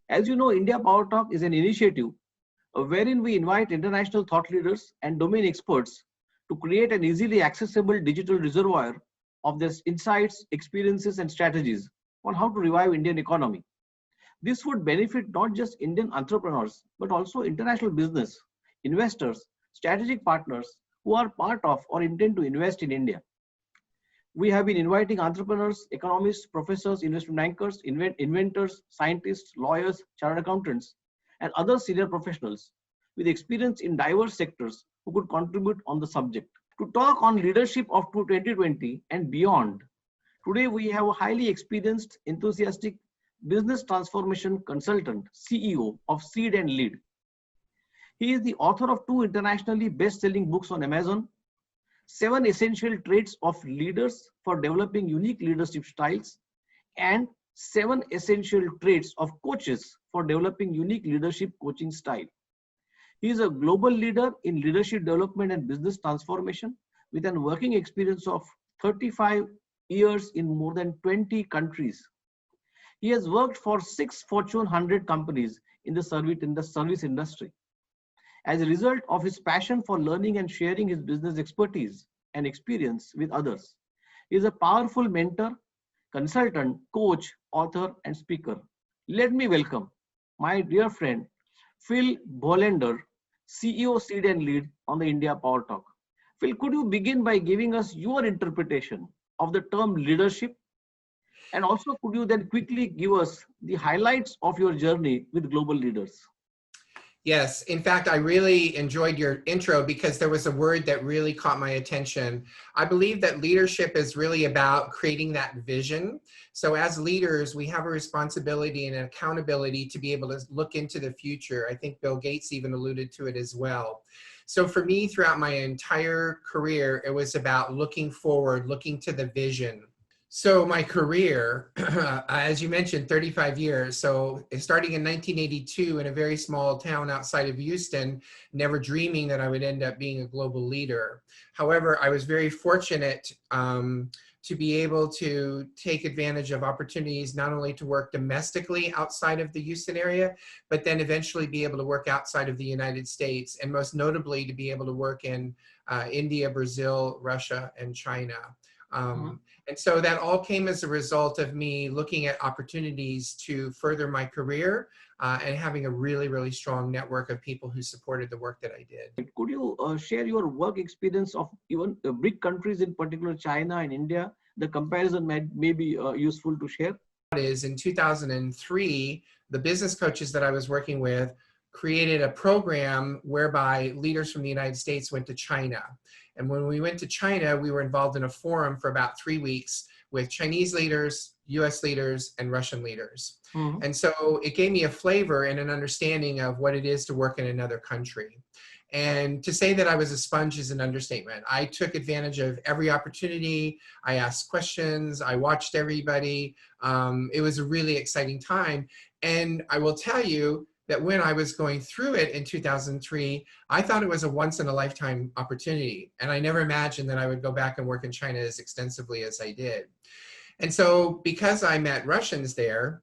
As you know, India Power Talk is an initiative wherein we invite international thought leaders and domain experts to create an easily accessible digital reservoir of their insights, experiences, and strategies on how to revive Indian economy. This would benefit not just Indian entrepreneurs, but also international business, investors, strategic partners who are part of or intend to invest in India. We have been inviting entrepreneurs, economists, professors, investment bankers, inventors, scientists, lawyers, chartered accountants, and other senior professionals with experience in diverse sectors who could contribute on the subject. To talk on leadership of 2020 and beyond, today we have a highly experienced, enthusiastic business transformation consultant, CEO of Seed and Lead. He is the author of 2 internationally best-selling books on Amazon, 7 essential traits of leaders for developing unique leadership styles, and 7 essential traits of coaches for developing unique leadership coaching style. He is a global leader in leadership development and business transformation with an working experience of 35 years in more than 20 countries. He has worked for 6 Fortune 100 companies in the service industry. As a result of his passion for learning and sharing his business expertise and experience with others, he is a powerful mentor, consultant, coach, author, and speaker. Let me welcome my dear friend, Phil Bohlendar, CEO Seed and Lead on the India Power Talk. Phil, could you begin by giving us your interpretation of the term leadership? And also, could you then quickly give us the highlights of your journey with global leaders? Yes, in fact, I really enjoyed your intro because there was a word that really caught my attention. I believe that leadership is really about creating that vision. So as leaders, we have a responsibility and an accountability to be able to look into the future. I think Bill Gates even alluded to it as well. So for me, throughout my entire career, it was about looking forward, looking to the vision. So my career, as you mentioned, 35 years. So starting in 1982 in a very small town outside of Houston, never dreaming that I would end up being a global leader. However, I was very fortunate to be able to take advantage of opportunities, not only to work domestically outside of the Houston area, but then eventually be able to work outside of the United States, and most notably to be able to work in India, Brazil, Russia, and China. And so that all came as a result of me looking at opportunities to further my career and having a really, really strong network of people who supported the work that I did. Could you share your work experience of even big countries, in particular China and India? The comparison may be useful to share. In 2003, the business coaches that I was working with created a program whereby leaders from the United States went to China. And when we went to China, we were involved in a forum for about 3 weeks with Chinese leaders, US leaders, and Russian leaders. And so it gave me a flavor and an understanding of what it is to work in another country. And to say that I was a sponge is an understatement. I took advantage of every opportunity. I asked questions. I watched everybody. It was a really exciting time. And I will tell you that when I was going through it in 2003, I thought it was a once in a lifetime opportunity. And I never imagined that I would go back and work in China as extensively as I did. And so because I met Russians there,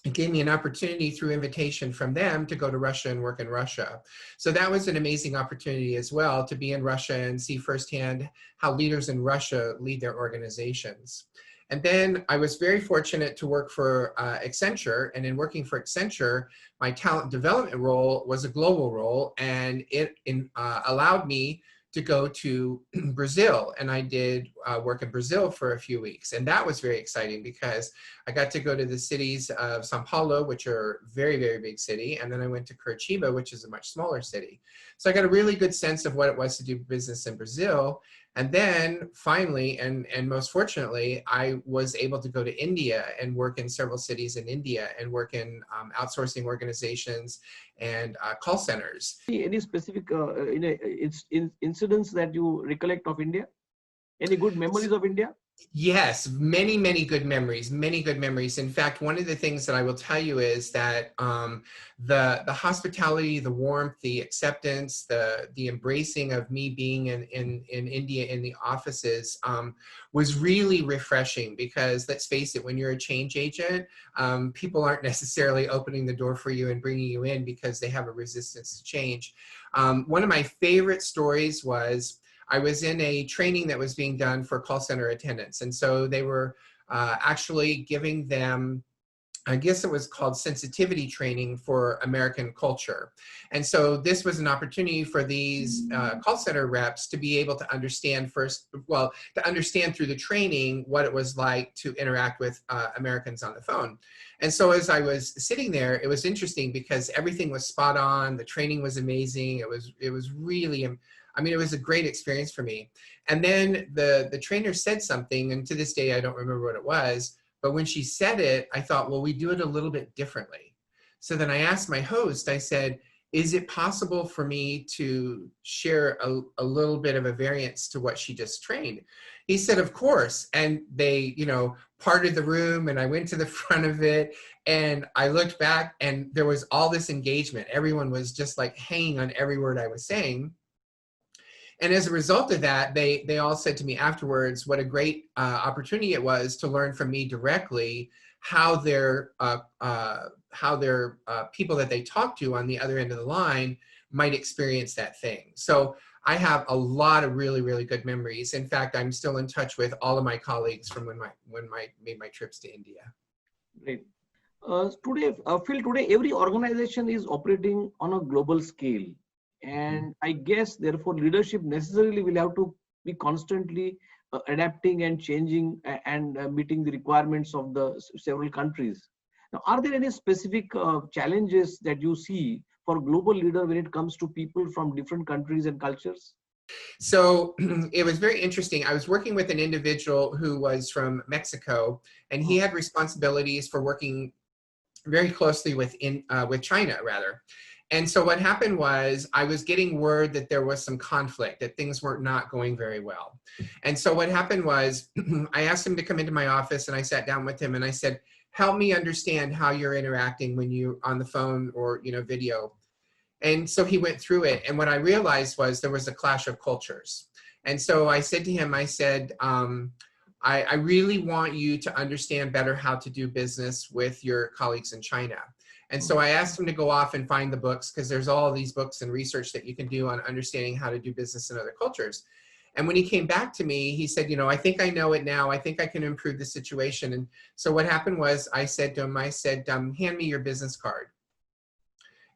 it gave me an opportunity through invitation from them to go to Russia and work in Russia. So that was an amazing opportunity as well, to be in Russia and see firsthand how leaders in Russia lead their organizations. And then I was very fortunate to work for Accenture, and in working for Accenture, my talent development role was a global role, and it allowed me to go to Brazil, and I did work in Brazil for a few weeks, and that was very exciting because I got to go to the cities of Sao Paulo, which are very, very big city, and then I went to Curitiba, which is a much smaller city. So I got a really good sense of what it was to do business in Brazil. And then finally, and most fortunately, I was able to go to India and work in several cities in India and work in outsourcing organizations and call centers. Any specific incidents that you recollect of India? Any good memories of India? Yes, many, many good memories, many good memories. In fact, one of the things that I will tell you is that the hospitality, the warmth, the acceptance, the embracing of me being in India in the offices was really refreshing, because let's face it, when you're a change agent, people aren't necessarily opening the door for you and bringing you in because they have a resistance to change. One of my favorite stories was, I was in a training that was being done for call center attendants. And so they were actually giving them, I guess it was called sensitivity training for American culture. And so this was an opportunity for these call center reps to be able to understand to understand through the training what it was like to interact with Americans on the phone. And so as I was sitting there, it was interesting because everything was spot on. The training was amazing. It was really, I mean, it was a great experience for me. And then the trainer said something, and to this day, I don't remember what it was, but when she said it, I thought, well, we do it a little bit differently. So then I asked my host, I said, is it possible for me to share a little bit of a variance to what she just trained? He said, of course. And they, parted the room, and I went to the front of it, and I looked back, and there was all this engagement. Everyone was just like hanging on every word I was saying. And as a result of that, they all said to me afterwards, what a great opportunity it was to learn from me directly how their people that they talk to on the other end of the line might experience that thing. So I have a lot of really, really good memories. In fact, I'm still in touch with all of my colleagues from when I made my trips to India. Great. Phil, today every organization is operating on a global scale. And I guess, therefore, leadership necessarily will have to be constantly adapting and changing and meeting the requirements of the several countries. Now, are there any specific challenges that you see for global leader when it comes to people from different countries and cultures? So it was very interesting. I was working with an individual who was from Mexico, and he had responsibilities for working very closely with China, rather. And so what happened was, I was getting word that there was some conflict, that things were not going very well. And so what happened was, I asked him to come into my office, and I sat down with him, and I said, help me understand how you're interacting when you're on the phone or video. And so he went through it, and what I realized was there was a clash of cultures. And so I said to him, I said, I really want you to understand better how to do business with your colleagues in China. And so I asked him to go off and find the books, because there's all these books and research that you can do on understanding how to do business in other cultures. And when he came back to me, he said, I think I know it now. I think I can improve the situation. And so what happened was, I said to him, I said, hand me your business card.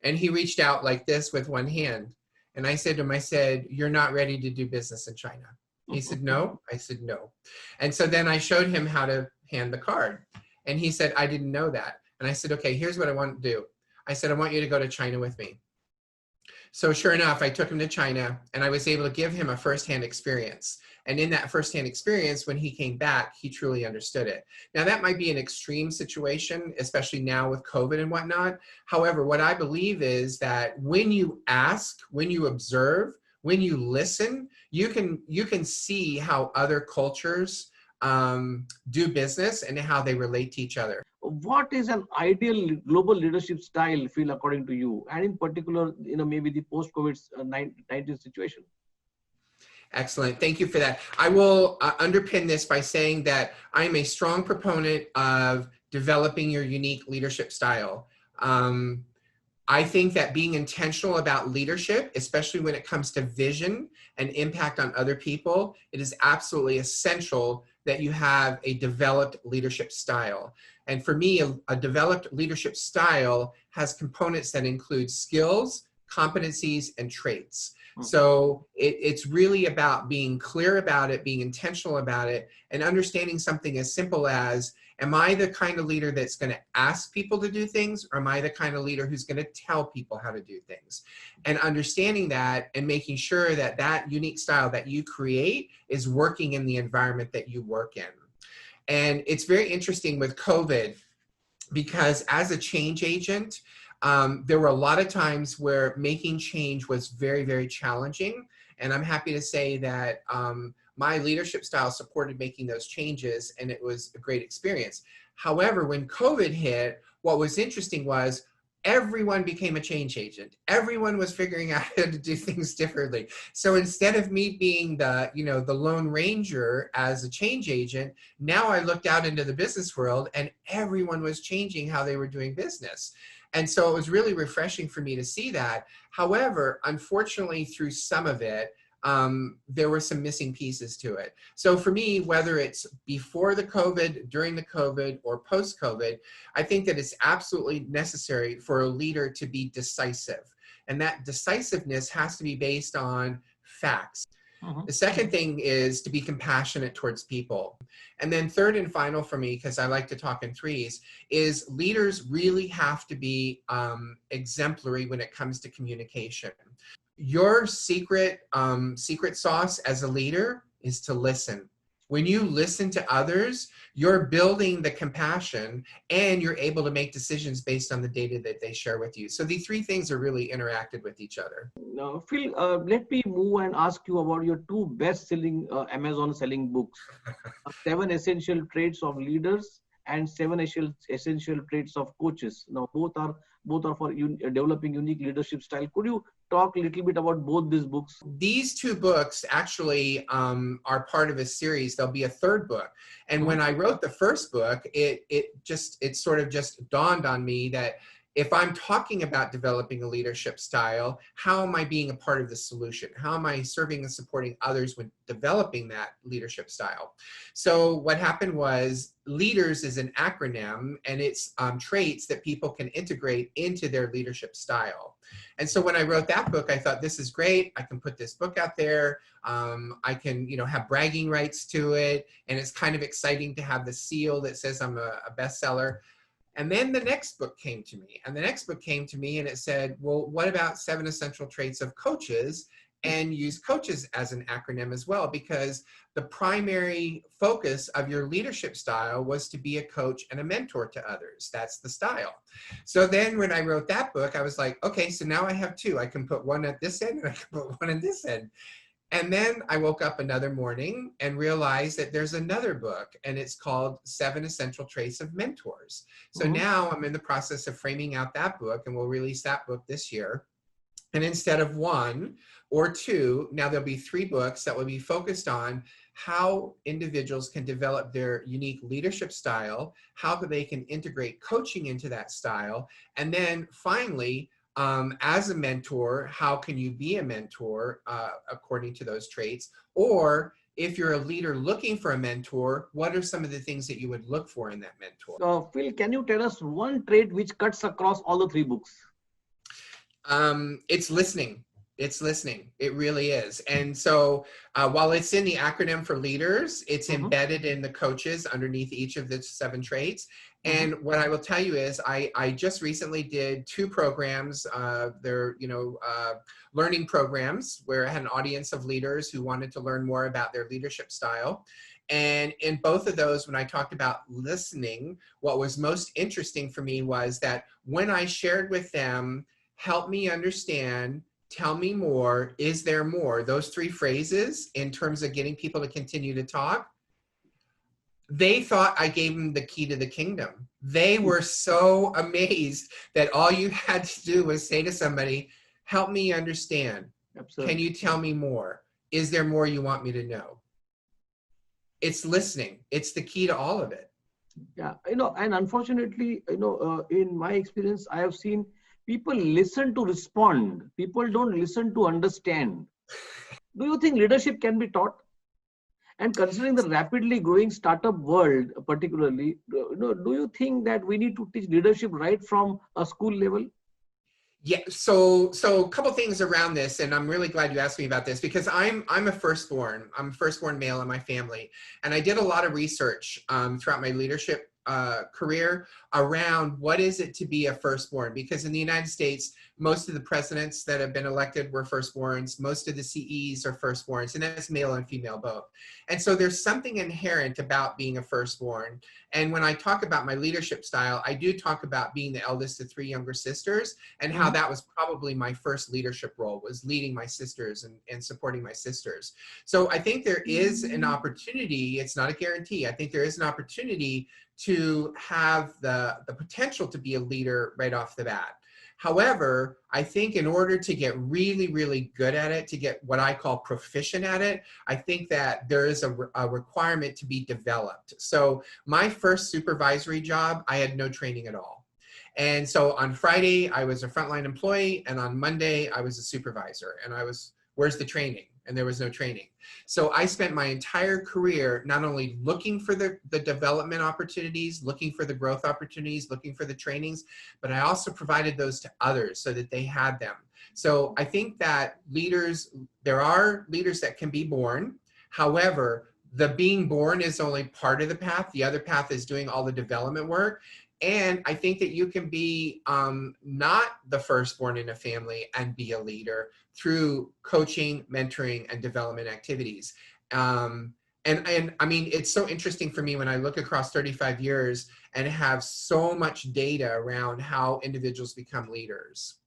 And he reached out like this with one hand. And I said to him, I said, you're not ready to do business in China. He said, no. I said, no. And so then I showed him how to hand the card. And he said, I didn't know that. And I said, okay, here's what I want to do. I said, I want you to go to China with me. So sure enough, I took him to China, and I was able to give him a firsthand experience. And in that firsthand experience, when he came back, he truly understood it. Now, that might be an extreme situation, especially now with COVID and whatnot. However, what I believe is that when you ask, when you observe, when you listen, you can see how other cultures do business and how they relate to each other. What is an ideal global leadership style, Phil, according to you, and in particular, maybe the post-COVID-19 situation? Excellent. Thank you for that. I will underpin this by saying that I'm a strong proponent of developing your unique leadership style. I think that being intentional about leadership, especially when it comes to vision and impact on other people, it is absolutely essential that you have a developed leadership style. And for me, a developed leadership style has components that include skills, competencies, and traits. So it's really about being clear about it, being intentional about it, and understanding something as simple as, am I the kind of leader that's going to ask people to do things, or am I the kind of leader who's going to tell people how to do things? And understanding that and making sure that that unique style that you create is working in the environment that you work in. And it's very interesting with COVID, because as a change agent, there were a lot of times where making change was very, very challenging. And I'm happy to say that my leadership style supported making those changes, and it was a great experience. However, when COVID hit, what was interesting was everyone became a change agent. Everyone was figuring out how to do things differently. So instead of me being the, the Lone Ranger as a change agent, now I looked out into the business world and everyone was changing how they were doing business. And so it was really refreshing for me to see that. However, unfortunately, through some of it, there were some missing pieces to it. So for me, whether it's before the COVID, during the COVID, or post-COVID, I think that it's absolutely necessary for a leader to be decisive. And that decisiveness has to be based on facts. The second thing is to be compassionate towards people. And then third and final for me, because I like to talk in threes, is leaders really have to be exemplary when it comes to communication. Your secret sauce as a leader is to listen. When you listen to others, you're building the compassion and you're able to make decisions based on the data that they share with you. So the three things are really interacted with each other. Now, Phil, let me move and ask you about your two best-selling Amazon selling books, 7 Essential Traits of Leaders and 7 Essential Traits of Coaches. Now, both are for developing unique leadership style. Could you talk a little bit about both these books? These two books actually are part of a series. There'll be a third book. And when I wrote the first book, it sort of just dawned on me that if I'm talking about developing a leadership style, how am I being a part of the solution? How am I serving and supporting others when developing that leadership style? So what happened was LEADERS is an acronym, and it's traits that people can integrate into their leadership style. And so when I wrote that book, I thought, this is great. I can put this book out there. I can, have bragging rights to it. And it's kind of exciting to have the seal that says I'm a bestseller. And then the next book came to me, and it said, well, what about 7 Essential Traits of Coaches? And use coaches as an acronym as well, because the primary focus of your leadership style was to be a coach and a mentor to others. That's the style. So then when I wrote that book, I was like, okay, so now I have two. I can put one at this end and I can put one at this end. And then I woke up another morning and realized that there's another book, and it's called 7 Essential Traits of Mentors. So now I'm in the process of framing out that book, and we'll release that book this year. And instead of 1 or 2, now there'll be 3 books that will be focused on how individuals can develop their unique leadership style, how they can integrate coaching into that style, and then finally, as a mentor, how can you be a mentor according to those traits? Or if you're a leader looking for a mentor, what are some of the things that you would look for in that mentor? Phil, can you tell us one trait which cuts across all the 3 books? It's listening. It's listening. It really is. And so while it's in the acronym for leaders, it's embedded in the coaches underneath each of the 7 traits. And what I will tell you is I just recently did 2 programs. They're, learning programs where I had an audience of leaders who wanted to learn more about their leadership style. And in both of those, when I talked about listening, what was most interesting for me was that when I shared with them, help me understand, tell me more, is there more? Those 3 phrases in terms of getting people to continue to talk, they thought I gave them the key to the kingdom. They were so amazed that all you had to do was say to somebody, help me understand. Absolutely. Can you tell me more? Is there more you want me to know? It's listening. It's the key to all of it. Yeah, and unfortunately, in my experience, I have seen people listen to respond. People don't listen to understand. Do you think leadership can be taught? And considering the rapidly growing startup world, particularly, do you think that we need to teach leadership right from a school level? Yeah, so a couple things around this, and I'm really glad you asked me about this because I'm a firstborn. I'm a firstborn male in my family, and I did a lot of research throughout my leadership career around what is it to be a firstborn, because in the United States Most of the presidents that have been elected were firstborns. Most of the CEs are firstborns, and that's male and female both. And so there's something inherent about being a firstborn. And when I talk about my leadership style, I do talk about being the eldest of 3 younger sisters, and how that was probably my first leadership role, was leading my sisters and supporting my sisters. So I think there is an opportunity. It's not a guarantee. I think there is an opportunity to have the potential to be a leader right off the bat. However, I think in order to get really, really good at it, to get what I call proficient at it, I think that there is a requirement to be developed. So my first supervisory job, I had no training at all. And so on Friday, I was a frontline employee, and on Monday, I was a supervisor. And I was, where's the training? And there was no training. So I spent my entire career not only looking for the development opportunities, looking for the growth opportunities, looking for the trainings, but I also provided those to others so that they had them. So I think that leaders, there are leaders that can be born. However, the being born is only part of the path. The other path is doing all the development work. And I think that you can be not the firstborn in a family and be a leader through coaching, mentoring, and development activities. And I mean, it's so interesting for me when I look across 35 years and have so much data around how individuals become leaders.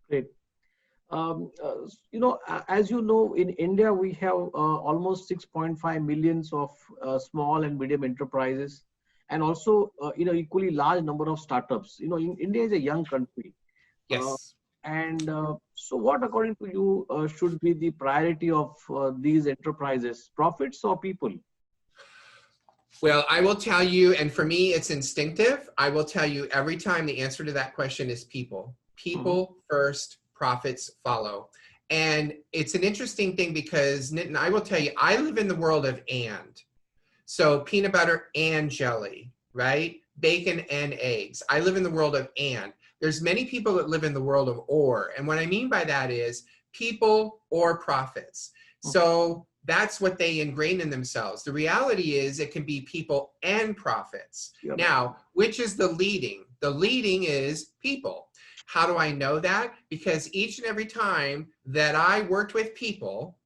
Great. You know, as you know, in India, we have almost 6.5 millions of small and medium enterprises, and also, you know, equally large number of startups. You know, India is a young country. Yes. So what, according to you, should be the priority of these enterprises, profits or people? Well, I will tell you, and for me, it's instinctive. I will tell you every time the answer to that question is people. People first, profits follow. And it's an interesting thing because, Nitin, I will tell you, I live in the world of and. So peanut butter and jelly, right? Bacon and eggs. I live in the world of and. There's many people that live in the world of or. And what I mean by that is people or profits. So that's what they ingrain in themselves. The reality is it can be people and profits. Yep. Now, which is the leading? The leading is people. How do I know that? Because each and every time that I worked with people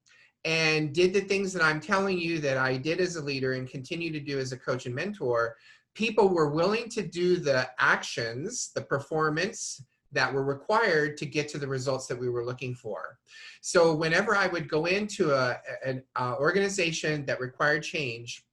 and did the things that I'm telling you that I did as a leader and continue to do as a coach and mentor, people were willing to do the actions, the performance that were required to get to the results that we were looking for. So whenever I would go into an organization that required change,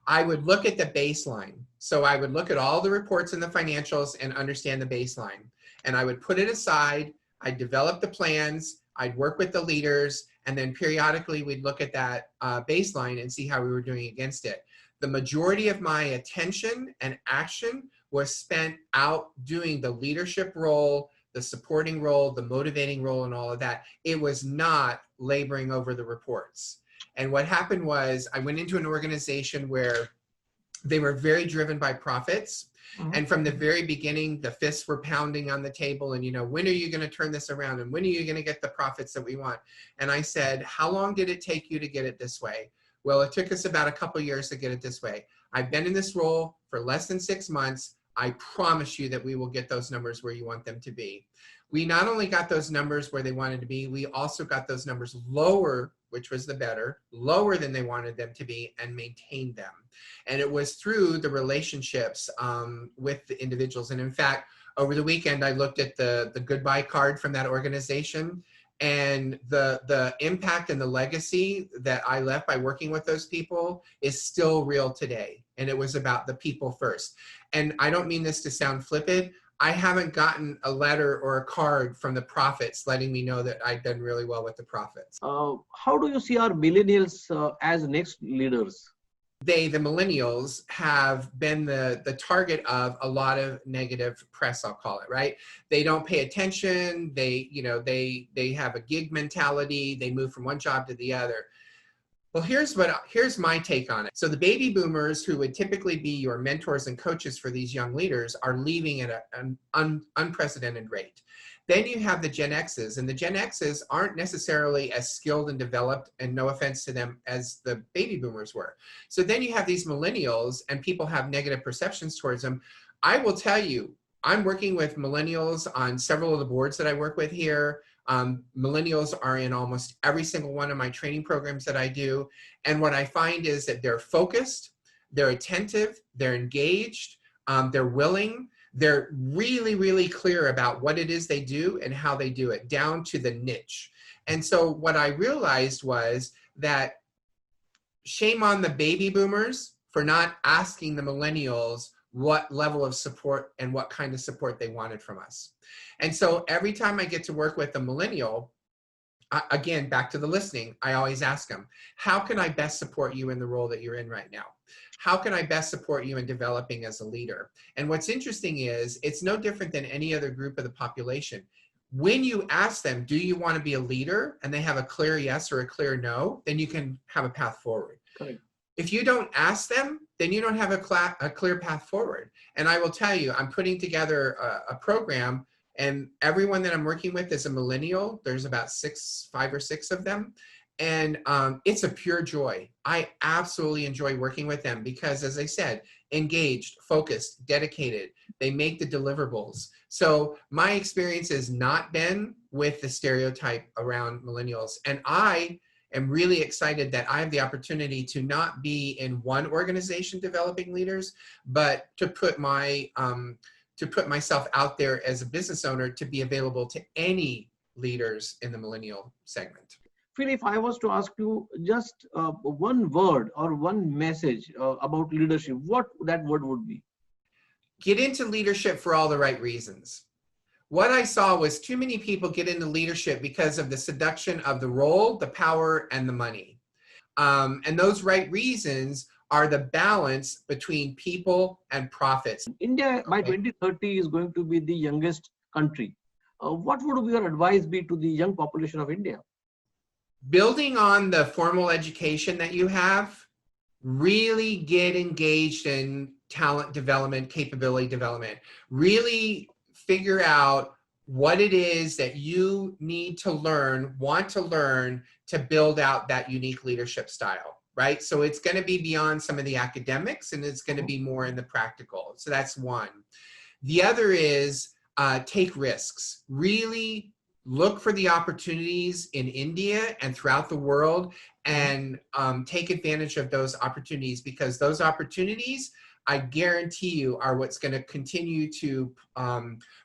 I would look at the baseline. So I would look at all the reports and the financials and understand the baseline. And I would put it aside. I'd develop the plans. I'd work with the leaders. And then periodically we'd look at that baseline and see how we were doing against it. The majority of my attention and action was spent out doing the leadership role, the supporting role, the motivating role, and all of that. It was not laboring over the reports. And what happened was I went into an organization where they were very driven by profits. And from the very beginning, the fists were pounding on the table and, you know, when are you going to turn this around? And when are you going to get the profits that we want? And I said, how long did it take you to get it this way? Well, it took us about a couple years to get it this way. I've been in this role for less than 6 months. I promise you that we will get those numbers where you want them to be. We not only got those numbers where they wanted to be, we also got those numbers lower, which was the better, lower than they wanted them to be, and maintained them. And it was through the relationships with the individuals. And in fact, over the weekend, I looked at the goodbye card from that organization, and the impact and the legacy that I left by working with those people is still real today. And it was about the people first. And I don't mean this to sound flippant. I haven't gotten a letter or a card from the profits letting me know that I've done really well with the profits. How do you see our millennials as next leaders? The millennials, have been the target of a lot of negative press, I'll call it, right? They don't pay attention. They have a gig mentality. They move from one job to the other. Well, here's my take on it. So the baby boomers, who would typically be your mentors and coaches for these young leaders, are leaving at an unprecedented rate. Then you have the Gen X's, and the Gen X's aren't necessarily as skilled and developed, and no offense to them, as the baby boomers were. So then you have these millennials, and people have negative perceptions towards them. I will tell you, I'm working with millennials on several of the boards that I work with here. Millennials are in almost every single one of my training programs that I do. And what I find is that they're focused, they're attentive, they're engaged, they're willing, they're really, really clear about what it is they do and how they do it, down to the niche. And so what I realized was that shame on the baby boomers for not asking the millennials what level of support and what kind of support they wanted from us. And so every time I get to work with a millennial, again, back to the listening, I always ask them, how can I best support you in the role that you're in right now? How can I best support you in developing as a leader? And what's interesting is it's no different than any other group of the population. When you ask them, do you want to be a leader? And they have a clear yes or a clear no, then you can have a path forward. Correct. If you don't ask them, then you don't have a clear path forward. And I will tell you, I'm putting together a program, and everyone that I'm working with is a millennial. There's about 5 or 6 of them. And it's a pure joy. I absolutely enjoy working with them because, as I said, engaged, focused, dedicated. They make the deliverables. So my experience has not been with the stereotype around millennials. And I am really excited that I have the opportunity to not be in one organization developing leaders, but to put myself out there as a business owner to be available to any leaders in the millennial segment. Phil, if I was to ask you just one word or one message about leadership, what that word would be? Get into leadership for all the right reasons. What I saw was too many people get into leadership because of the seduction of the role, the power, and the money. And those right reasons are the balance between people and profits. India by 2030 is going to be the youngest country. What would your advice be to the young population of India? Building on the formal education that you have, really get engaged in talent development, capability development. Really figure out what it is that you need to learn, want to learn to build out that unique leadership style, right? So it's going to be beyond some of the academics and it's going to be more in the practical. So that's one. The other is take risks. Really look for the opportunities in India and throughout the world and take advantage of those opportunities, because those opportunities, I guarantee you, are what's going to continue to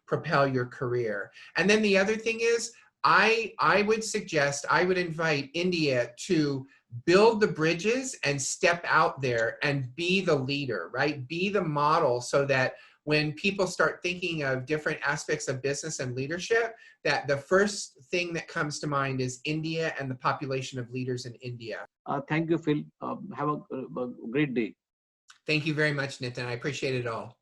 propel your career. And then the other thing is, I would invite India to build the bridges and step out there and be the leader, right? Be the model, so that when people start thinking of different aspects of business and leadership, that the first thing that comes to mind is India and the population of leaders in India. Thank you, Phil. Have a great day. Thank you very much, Nitin. I appreciate it all.